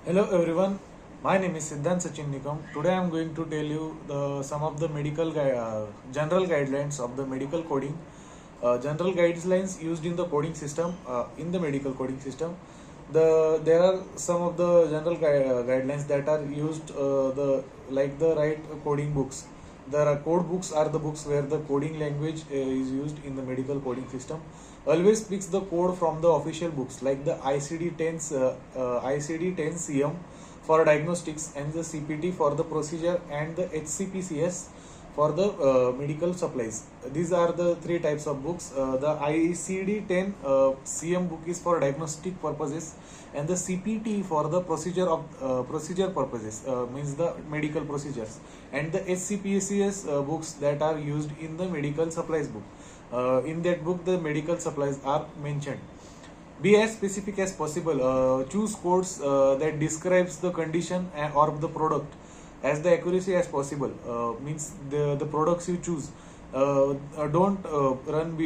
Hello everyone, my name is Siddhant Sachin Nikam. Today I am going to tell you some of the general guidelines of the medical coding. General guidelines used in the coding system, in the medical coding system. There are some of the general guidelines that are used, the right coding books. There are code books are the books where the coding language is used in the medical coding system. Always picks the code from the official books like the ICD-10 CM for diagnostics and the CPT for the procedure and the HCPCS for the medical supplies. These are the three types of books. The ICD-10 CM book is for diagnostic purposes, and the CPT for the procedure purposes, means the medical procedures, and the HCPCS books that are used in the medical supplies book. In that book, the medical supplies are mentioned. Be as specific as possible. Choose codes that describes the condition or the product as the accuracy as possible. Means the products you choose. Don't run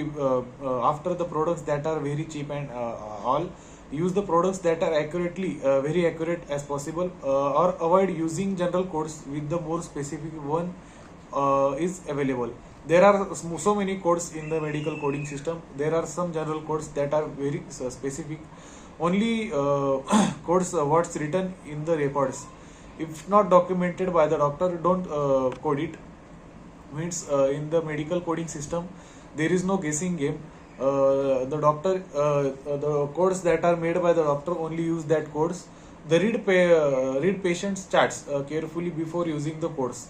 after the products that are very cheap and all. Use the products that are very accurate as possible, or avoid using general codes with the more specific one is available. There are so many codes in the medical coding system. There are some general codes that are very specific. Only codes what's written in the records. If not documented by the doctor, don't code it. Means in the medical coding system, there is no guessing game. The codes that are made by the doctor only use that codes. The read patient's charts carefully before using the codes.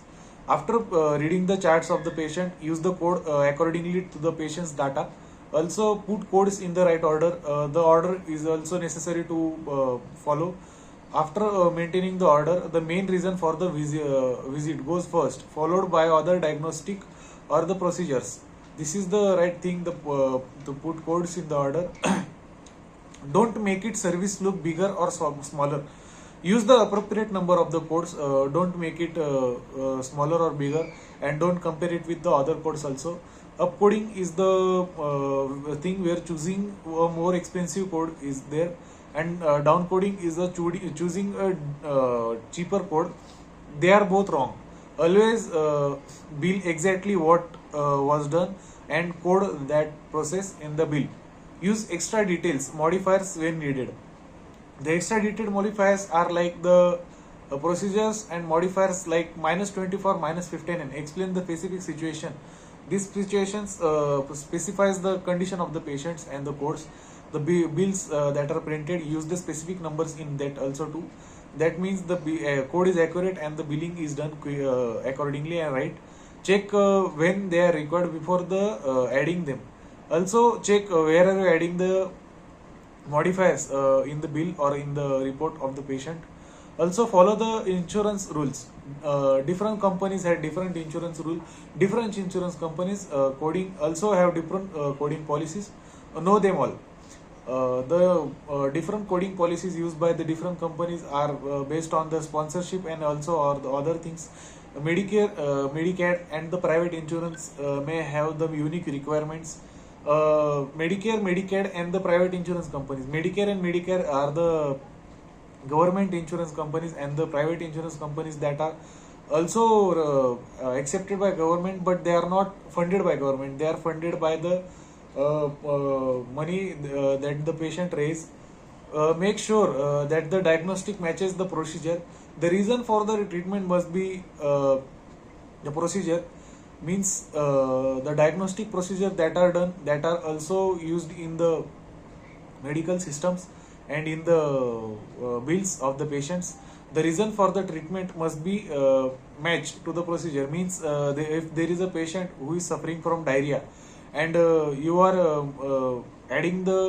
After reading the charts of the patient, use the code accordingly to the patient's data. Also, put codes in the right order. The order is also necessary to follow. After maintaining the order, the main reason for the visit goes first, followed by other diagnostic or the procedures. This is the right thing to put codes in the order. Don't make it service look bigger or smaller. Use the appropriate number of the codes. Don't make it smaller or bigger, and don't compare it with the other codes also. Upcoding is the thing where choosing a more expensive code is there, and downcoding is choosing a cheaper code. They are both wrong. Always bill exactly what was done and code that process in the bill. Use extra details, modifiers when needed. The extra detailed modifiers are like the procedures, and modifiers like -24, -15 and explain the specific situation. These situations specifies the condition of the patients, and the codes. The bills that are printed use the specific numbers in that also too. That means the code is accurate and the billing is done accordingly and right. Check when they are required before the adding them. Also check where are you adding the modifiers in the bill or in the report of the patient. Also follow the insurance rules. Different companies have different insurance rule. Different insurance companies coding also have different coding policies. Know them all. The different coding policies used by the different companies are based on the sponsorship and also or the other things. Medicare, Medicaid, and the private insurance may have the unique requirements. Medicare, Medicaid, and the private insurance companies. Medicare and Medicare are the government insurance companies, and the private insurance companies that are also accepted by government, but they are not funded by government. They are funded by the money that the patient raise. Make sure that the diagnostic matches the procedure. The reason for the treatment must be the procedure. Means the diagnostic procedure that are done, that are also used in the medical systems and in the bills of the patients. The reason for the treatment must be matched to the procedure. Means if there is a patient who is suffering from diarrhea, and you are adding the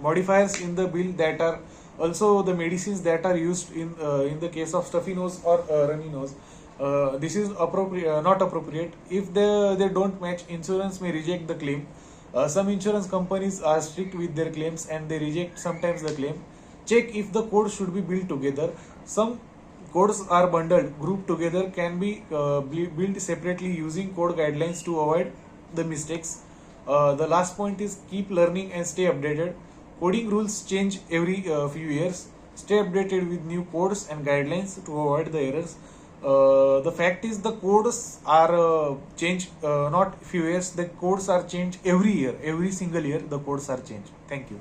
modifiers in the bill that are also the medicines that are used in the case of stuffy nose or runny nose. This is not appropriate. If they don't match, insurance may reject the claim. Some insurance companies are strict with their claims and they reject sometimes the claim. Check if the codes should be built together. Some codes are bundled, grouped together, can be built separately using code guidelines to avoid the mistakes. The last point is keep learning and stay updated. Coding rules change every few years. Stay updated with new codes and guidelines to avoid the errors. The fact is the codes are changed not few years. The codes are changed every year, every single year the codes are changed. Thank you.